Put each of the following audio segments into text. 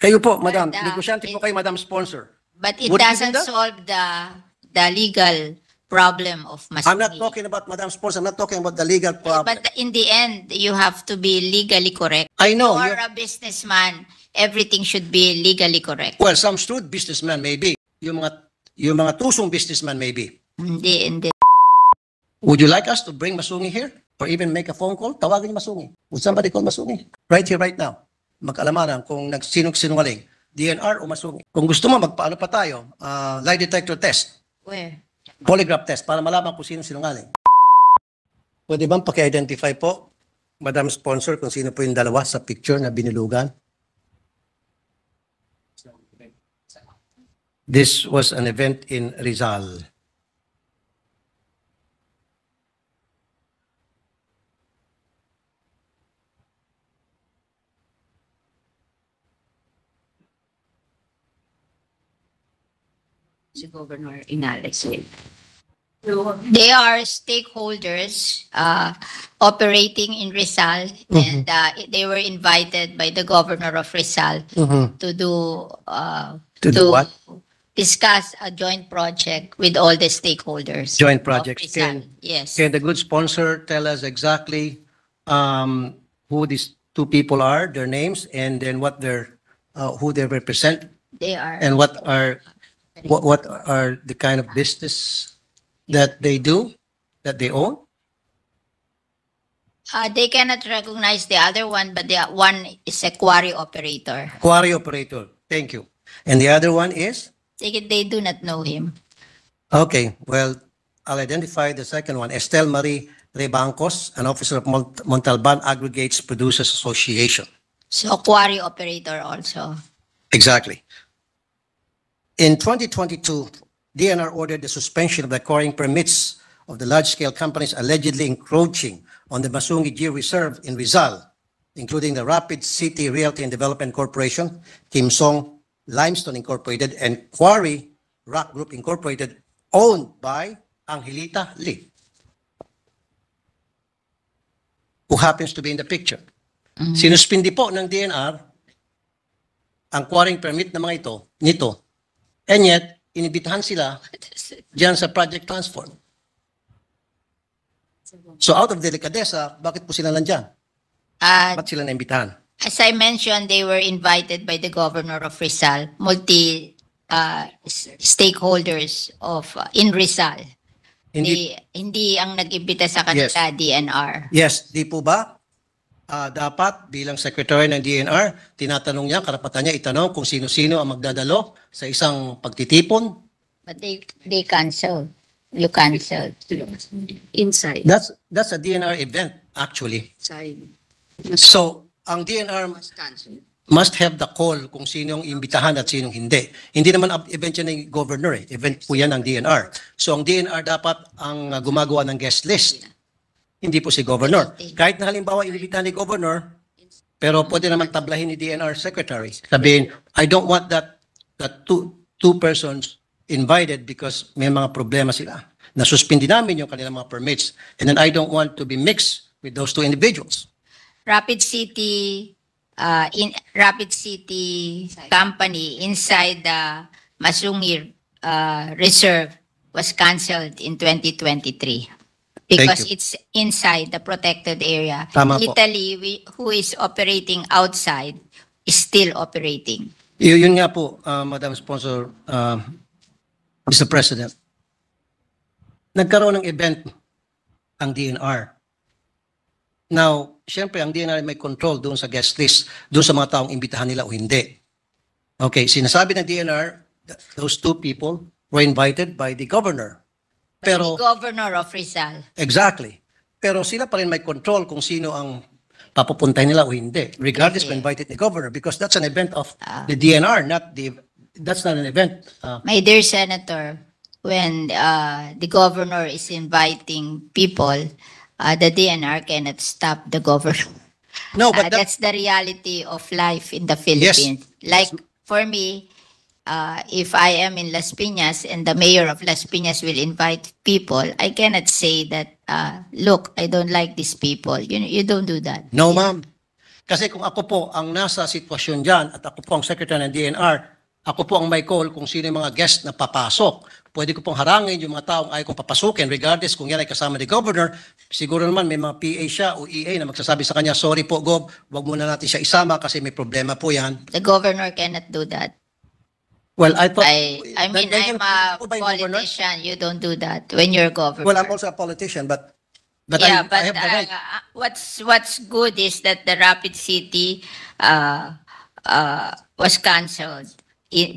Kayo po, madam. But, Negosyante po kayo, madam sponsor. But it Would you do doesn't that? solve the legal problem of I'm not Masumi. talking about madam sponsor. I'm not talking about the legal problem. But in the end, you have to be legally correct. I know. You are a businessman. Everything should be legally correct. Well, some shrewd businessman maybe. Yung mga tusong businessman maybe. Hindi. Would you like us to bring Masungi here? Or even make a phone call? Tawagin niyo Masungi. Would somebody call Masungi? Right here, right now. Mag-alamanan kung sinungaling. DNR o Masungi. Kung gusto mo, magpaano pa tayo? Lie detector test. Where? Polygraph test para malaman kung sino sinungaling. Pwede bang paki-identify po, Madam Sponsor, kung sino po yung dalawa sa picture na binilugan? This was an event in Rizal. Si Governor Inales. They are stakeholders operating in Rizal, and they were invited by the governor of Rizal to do what? discuss a joint project with all the stakeholders. Joint of projects. Rizal. Yes. Can the good sponsor tell us exactly who these two people are, their names, and then what who they represent, They are. and what are the kind of business that they do, that they own? They cannot recognize the other one, but the one is a quarry operator. Quarry operator. Thank you. And the other one is? They do not know him. Okay, well, I'll identify the second one. Estelle Marie Rebancos, an officer of Montalban Aggregates Producers Association. So quarry operator also. Exactly. In 2022, DNR ordered the suspension of the quarrying permits of the large-scale companies allegedly encroaching on the Masungi Gear Reserve in Rizal, including the Rapid City Realty and Development Corporation, Kim Song Limestone Incorporated, and Quarry Rock Group Incorporated, owned by Angelita Lee, who happens to be in the picture. Sinuspindi po ng DNR ang quarrying permit ng mga nito, and yet, inibitahan sila diyan sa Project Transform. So out of delicadeza, bakit po sila nandyan? Ba't sila naimbitahan? As I mentioned, they were invited by the governor of Rizal, stakeholders of in Rizal. Hindi ang nag-imbita sa kanila DNR. Yes, di po ba? Dapat bilang secretary ng DNR, tinatanong niya, karapatan niya itanong kung sino-sino ang magdadalo sa isang pagtitipon. But they canceled. You canceled. Inside. That's a DNR event, actually. So, ang DNR must have the call kung sinong imbitahan at sinong hindi. Hindi naman event yan ng governor eh. Event po yan ng DNR. So, ang DNR dapat ang gumagawa ng guest list. Hindi po si governor. Kahit na halimbawa imbitahan ni governor, pero pwede naman tablahin ni DNR secretary. Sabihin, I don't want that two persons invited because may mga problema sila. Nasuspindi namin yung kanilang mga permits. And then I don't want to be mixed with those two individuals. Rapid City company inside the Masungi Reserve was canceled in 2023 because it's inside the protected area. Tama po. Italy, who is operating outside, is still operating. Yun nga po, Madam Sponsor, Mr. President. Nagkaroon ng event ang DNR. Now, siyempre, ang DNR may control doon sa guest list, doon sa mga taong imbitahan nila o hindi. Okay, sinasabi ng DNR, those two people were invited by the governor. Pero, The governor of Rizal. exactly. Pero sila pa rin may control kung sino ang papupuntahin nila o hindi, regardless kung invited the governor, because that's an event of the DNR, that's not an event. My dear Senator, when the governor is inviting people, the DNR cannot stop the governor. No, but that's the reality of life in the Philippines. Like for me, if I am in Las Piñas and the mayor of Las Piñas will invite people, I cannot say that, look, I don't like these people. You don't do that. no, ma'am. Kasi kung ako po ang nasa sitwasyon dyan at ako po ang secretary ng DNR, ako po ang may call kung sino yung mga guest na papasok. Pwede ko pong harangin yung mga taong ayaw kong papasukin regardless kung yan ay kasama ni Governor. Siguro naman may mga PA siya o EA na magsasabi sa kanya, sorry po Gov, wag muna natin siya isama kasi may problema po yan. The governor cannot do that. Well, I thought... I mean, I'm a Po ba yung governor? politician. You don't do that when you're governor. Well, I'm also a politician, but Yeah, I have the right. what's good is that the Rapid City was canceled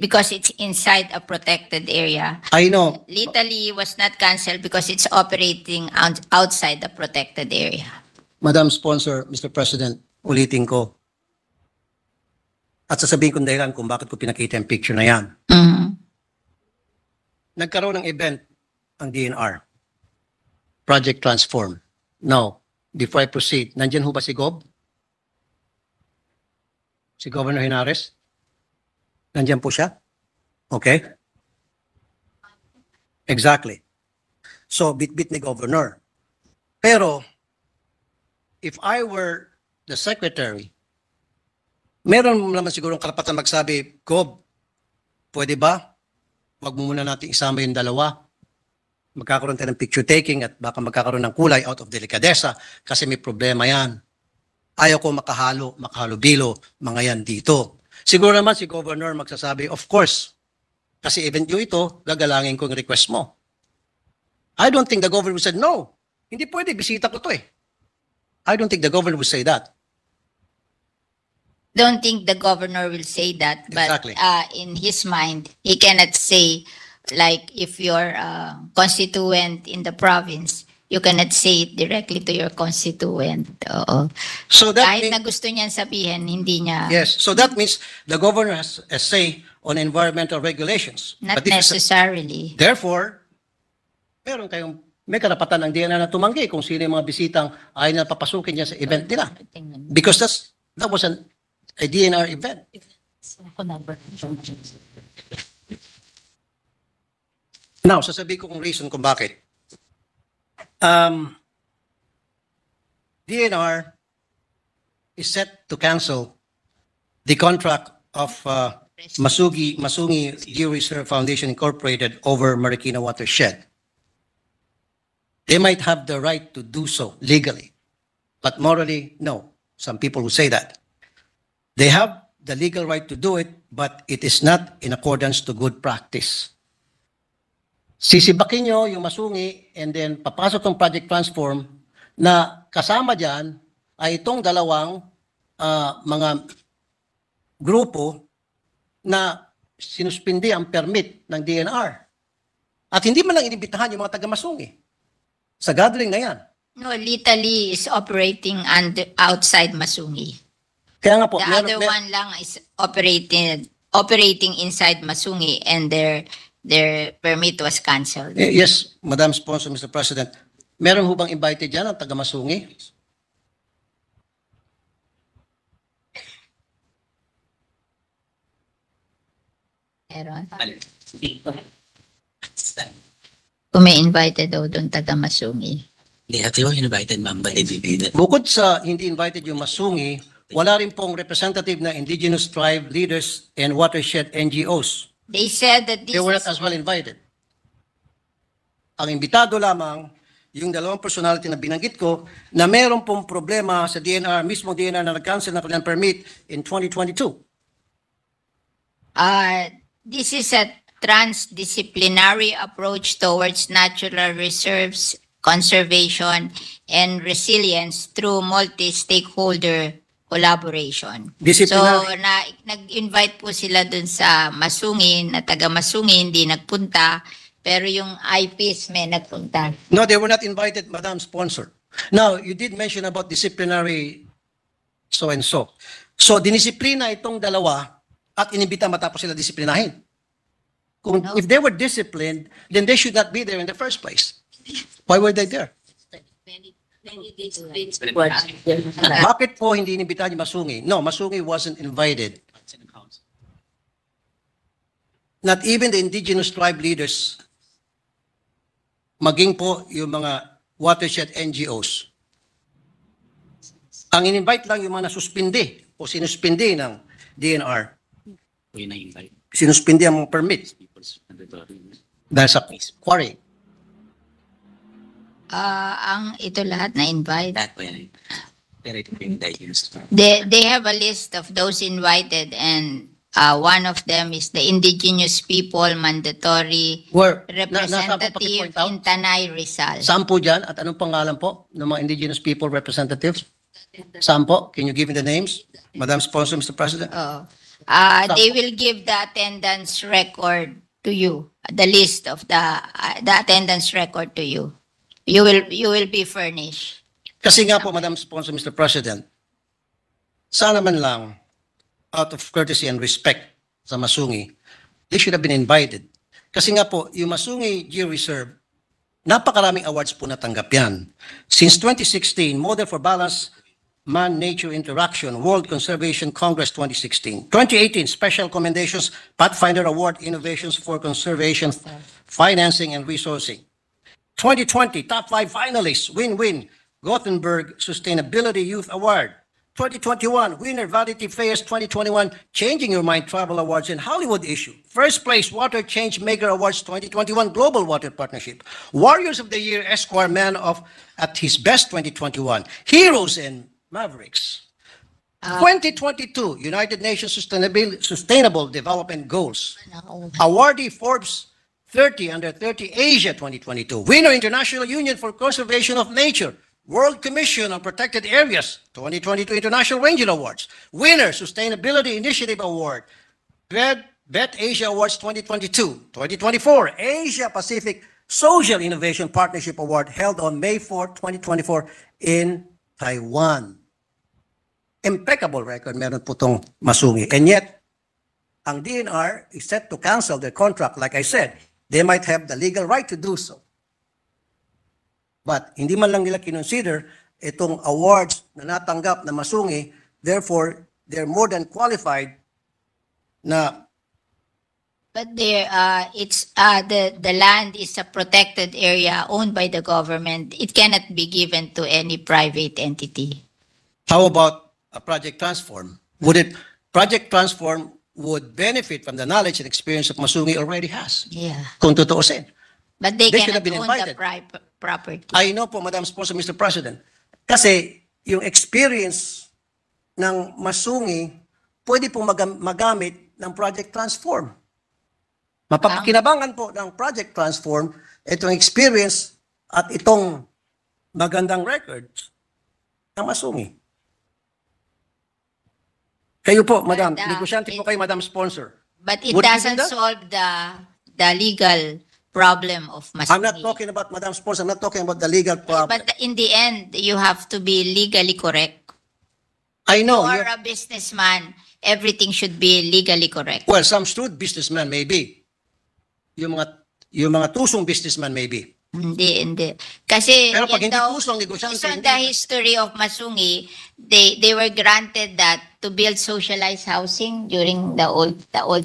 because it's inside a protected area. I know. Little was not canceled because it's operating outside the protected area. Madam Sponsor, Mr. President, ulitin ko. At sasabihin kong dahilan kung bakit ko pinakita yung picture na yan. Mhm. Nagkaroon ng event ang DNR. Project Transform. Now, before I proceed, nandyan ho ba si Gob? Si Governor Henares? Nandyan po siya? Okay. Exactly. So, bit-bit ni Governor. Pero, if I were the secretary, meron naman sigurong karapatan magsabi, Gob, pwede ba? Wag mo muna natin isama yung dalawa. Magkakaroon tayo ng picture taking at baka magkakaroon ng kulay out of delicadeza kasi may problema yan. Ayaw ko makahalo-bilo mga yan dito. Siguro naman si Governor magsasabi, of course, kasi event nyo ito, gagalangin ko yung request mo. I don't think the governor would say, no, hindi pwede, bisita ko to eh. I don't think the governor would say that. Don't think the governor will say that, but Exactly. In his mind, he cannot say, like if you're a constituent in the province, you cannot say it directly to your constituent. Oo. So that Kahit means, na gusto niyan sabihin, hindi niya, yes, so that means the governor has a say on environmental regulations. not But this is- necessarily. Therefore, may karapatan ng DNR na tumanggi kung sino yung mga bisitang ayaw na papasukin niya sa event nila. Because that was a DNR event. Now, sasabihin ko kung reason kung bakit. DNR is set to cancel the contract of Masungi Deer Reserve Foundation Incorporated over Marikina Watershed. They might have the right to do so legally, but morally, no. Some people will say that. They have the legal right to do it, but it is not in accordance to good practice. Sisibakin nyo yung Masungi and then papasok ng Project Transform na kasama dyan ay itong dalawang mga grupo na sinuspindi ang permit ng DNR. At hindi man lang inibitahan yung mga taga-Masungi sa gathering na yan. No, Litali is operating outside Masungi. Kaya nga po, The other one lang is operating inside Masungi, and their permit was canceled. Yes, Madam Sponsor, Mr. President. Meron ho bang invited dyan ang taga-Masungi? Meron. Kung may invited daw doon taga Masungi. They have to invited, ma'am, but they didn't. Bukod sa hindi invited yung Masungi, wala rin pong representative na indigenous tribe leaders and watershed NGOs. They said that this They were not is as well invited. Ang imbitado lamang, yung dalawang personality na binanggit ko, na meron pong problema sa DNR, mismo DNR na nag-cancel ng kanilang permit in 2022. this is a transdisciplinary approach towards natural reserves, conservation, and resilience through multi-stakeholder collaboration. Disciplinary. So, nag-invite po sila dun sa Masungi, na taga Masungi, hindi nagpunta, pero yung IPs may nagpunta. No, they were not invited, Madam Sponsor. Now, you did mention about disciplinary so-and-so. So, dinisiplina itong dalawa at inibita matapos sila disiplinahin. If they were disciplined, then they should not be there in the first place. Why were they there? Bakit po hindi inibitahan yung Masungi? No, Masungi wasn't invited. Not even the indigenous tribe leaders, maging po yung mga watershed NGOs, Ang in-invite lang yung mga nasuspindi o sinuspindi ng DNR. O yun na-invite. Sinuspindi ang mga permit People's mandatory. dahil sa quarry. Ang ito lahat na invite. Lahat po yan. Pero ito po yung digest. They have a list of those invited, and one of them is the indigenous people mandatory Where, representative point out? in Tanay, Rizal. Saan po dyan at anong pangalan po ng mga indigenous people representatives? Saan po? Can you give me the names? Madam Sponsor, Mr. President? They will give the attendance record to you, the list of the attendance record to you. You will be furnished. Kasi nga po, Madam Sponsor, Mr. President, sana man lang, out of courtesy and respect sa Masungi, they should have been invited. Kasi nga po, yung Masungi Geo-Reserve, napakaraming awards po natanggap yan. Since 2016, Model for Balanced Man-Nature Interaction, World Conservation Congress 2016. 2018, Special Commendations, Pathfinder Award, Innovations for Conservation, Financing and Resourcing. 2020, Top 5 Finalists, Win-Win, Gothenburg Sustainability Youth Award. 2021, winner Vanity Fair's 2021 Changing Your Mind Travel Awards in Hollywood issue. First place, Water Change Maker Awards 2021 Global Water Partnership. Warriors of the Year, Esquire Man of at his best 2021. Heroes and Mavericks. 2022, United Nations Sustainable Development Goals. Awardee Forbes 30 Under 30 Asia 2022. Winner International Union for Conservation of Nature. World Commission on Protected Areas 2022 International Ranger Awards. Winner Sustainability Initiative Award. Bet Asia Awards 2022. 2024 Asia Pacific Social Innovation Partnership Award held on May 4, 2024 in Taiwan. Impeccable record meron po itong Masungi. And yet, ang DNR is set to cancel their contract. Like I said, they might have the legal right to do so. But hindi man lang nila kinonsider itong awards na natanggap na Masungi, therefore, they're more than qualified na. But there, the land is a protected area owned by the government. It cannot be given to any private entity. How about a Project Transform? Project Transform would benefit from the knowledge and experience that Masungi already has. Yeah. Kung tutuusin. But they They should cannot have been own the invited. property. I know po, Madam Sponsor, Mr. President. Kasi yung experience ng Masungi, pwede pong magamit ng Project Transform. Mapapakinabangan po ng Project Transform itong experience at itong magandang records ng Masungi. Kayo po, Madam. Negosyante po kayo, Madam Sponsor. But it Would you do doesn't that? solve the legal problem of Masungi. I'm not talking about Madam Sponsor. I'm not talking about the legal problem. But in the end, you have to be legally correct. I know. You are a businessman. Everything should be legally correct. Well, some shrewd businessmen maybe. Yung mga tusong businessman maybe. Hindi. Kasi Pero pag yan hindi daw, tusong negosyante, based on hindi. the history of Masungi, they were granted that to build socialized housing during the old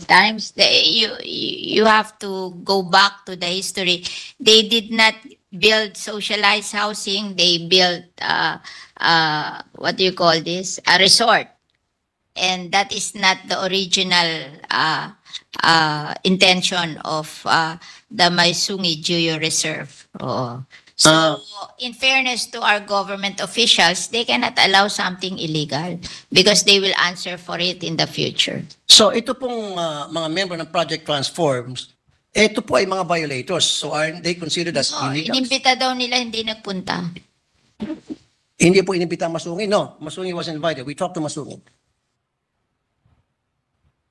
times. You have to go back to the history. They did not build socialized housing. They built what do you call this? A resort. And that is not the original intention of the Masungi Geo Reserve. Oo. So, in fairness to our government officials, they cannot allow something illegal because they will answer for it in the future. So ito pong mga member ng Project Transforms, ito po ay mga violators. So aren't they considered as illegals? Inimbita daw nila, hindi nagpunta. Hindi po inimbita ang Masungi. No, Masungi was invited. We talked to Masungi.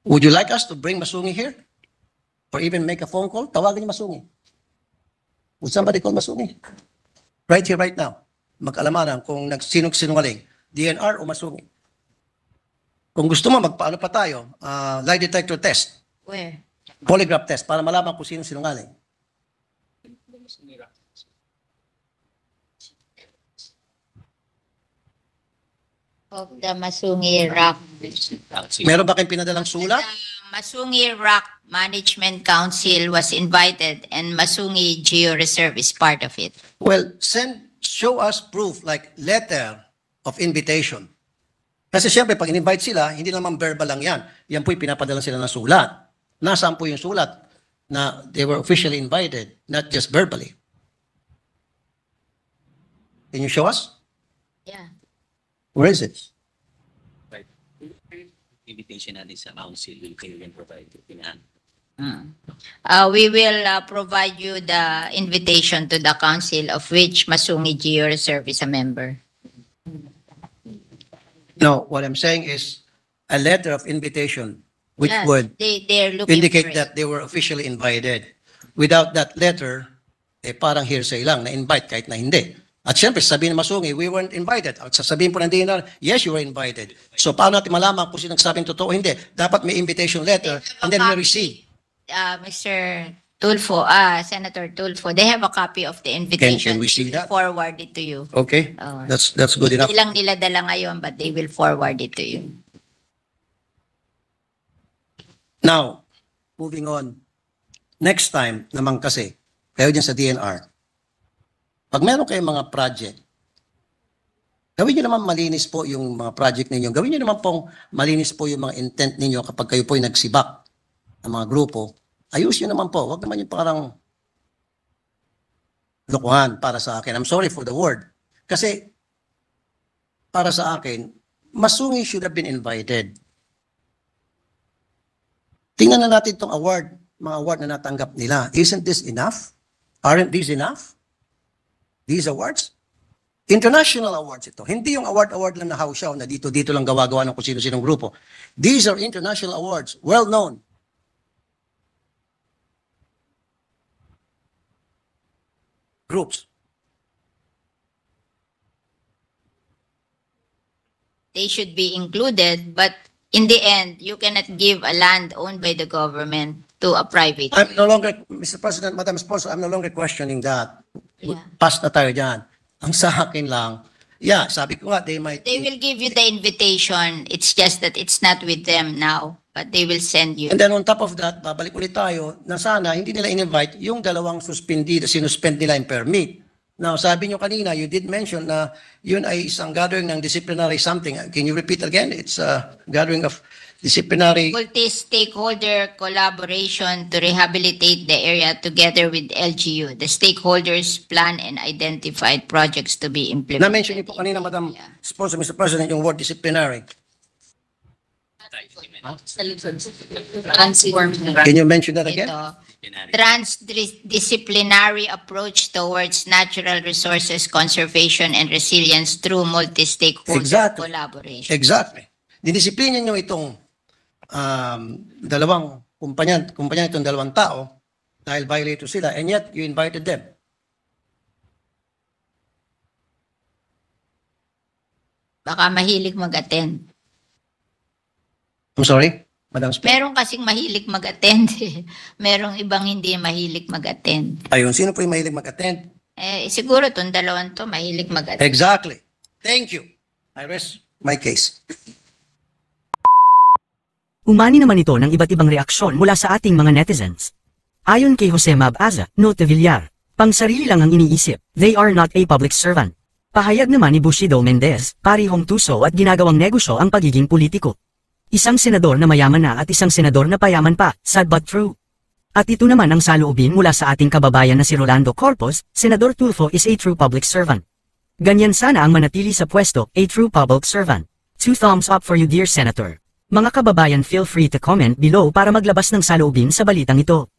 Would you like us to bring Masungi here? Or even make a phone call? Tawagan niyo Masungi. Would somebody call Masungi? Right here, right now. Mag-alamanan kung sinungaling, DNR o Masungi. Kung gusto mo, magpaano pa tayo? Lie detector test. Where? Polygraph test para malaman kung sino sinungaling. Of the Masungi Rock. Meron ba kayong pinadalang sulat? The Masungi Rock Management Council was invited and Masungi Geo Reserve is part of it. Well, show us proof like letter of invitation. Kasi siyempre, pag in-invite sila, hindi naman verbal lang yan. Yan po'y pinapadala sila ng sulat. Nasaan po yung sulat na they were officially invited, not just verbally? Can you show us? Yeah. Where is it? Right. Invitation natin sa council, will kayo rin provide pinahan. We will provide you the invitation to the council of which Masungi Gio Reserve is a member. No, what I'm saying is a letter of invitation which Yes, would they're looking indicate for it. that they were officially invited. Without that letter, parang hearsay lang, na-invite kahit na hindi. At syempre, sabihin ng Masungi, we weren't invited. At sasabihin po ng DNR, yes, you were invited. So paano natin malaman kung sino nagsabing totoo o hindi? Dapat may invitation letter and then we receive. Mr. Tulfo, Senator Tulfo, they have a copy of the invitation. we see that? Forward it to you. Okay? Oh. That's good enough. Hindi lang nila dala ngayon, but they will forward it to you. Now, moving on. Next time naman kasi, kayo dyan sa DNR, pag meron kayong mga project, gawin nyo naman malinis po yung mga project ninyo. Gawin nyo naman pong malinis po yung mga intent ninyo kapag kayo po'y nagsibak ng mga grupo. Ayusin nyo naman po. Huwag naman yung parang lokohan para sa akin. I'm sorry for the word. Kasi para sa akin, Masungi should have been invited. Tingnan na natin itong award, mga award na natanggap nila. Isn't this enough? Aren't these enough? These awards? International awards ito. Hindi yung award lang na hausyaw na dito lang gawa-gawa ng kung sino-sinong grupo. These are international awards, well-known. Groups. They should be included, but in the end, you cannot give a land owned by the government to a private. I'm no longer, Mr. President, Madam Sponsor, I'm no longer questioning that. Yeah. Pass na tayo dyan. Ang sa akin lang, yeah, sabi ko nga, they might... They will give you the invitation. It's just that it's not with them now, but they will send you. And then on top of that, babalik ulit tayo na sana hindi nila in-invite yung dalawang sinuspend nila yung permit. Now, sabi nyo kanina, you did mention na yun ay isang gathering ng disciplinary something. Can you repeat again? It's a gathering of disciplinary... Multi-stakeholder collaboration to rehabilitate the area together with LGU. The stakeholders plan and identified projects to be implemented. Na-mention niyo po kanina, Madam Sponsor, Mr. President, yung word disciplinary. Can you mention that again? Ito, transdisciplinary approach towards natural resources conservation and resilience through multi-stakeholder Exactly. collaboration. Exactly. Didisiplina nyo itong dalawang kumpanya itong dalawang tao dahil violator sila and yet you invited them. Baka mahilig mag-attend. I'm sorry, Madam Speaker. Meron kasing mahilig mag-attend. Merong ibang hindi mahilig mag-attend. Ayun, sino po yung mahilig mag-attend? Siguro itong dalawang to mahilig mag-attend. Exactly. Thank you. I rest my case. Umani naman ito ng iba't ibang reaksyon mula sa ating mga netizens. Ayon kay Jose Mabaza, Note Villar, pang sarili lang ang iniisip, they are not a public servant. Pahayag naman ni Bushido Mendez, parihong tuso at ginagawang negosyo ang pagiging politiko. Isang senador na mayaman na at isang senador na payaman pa, sad but true. At ito naman ang saloobin mula sa ating kababayan na si Rolando Corpus, Senador Tulfo is a true public servant. Ganyan sana ang manatili sa pwesto, a true public servant. 2 thumbs up for you dear Senator. Mga kababayan, feel free to comment below para maglabas ng saloobin sa balitang ito.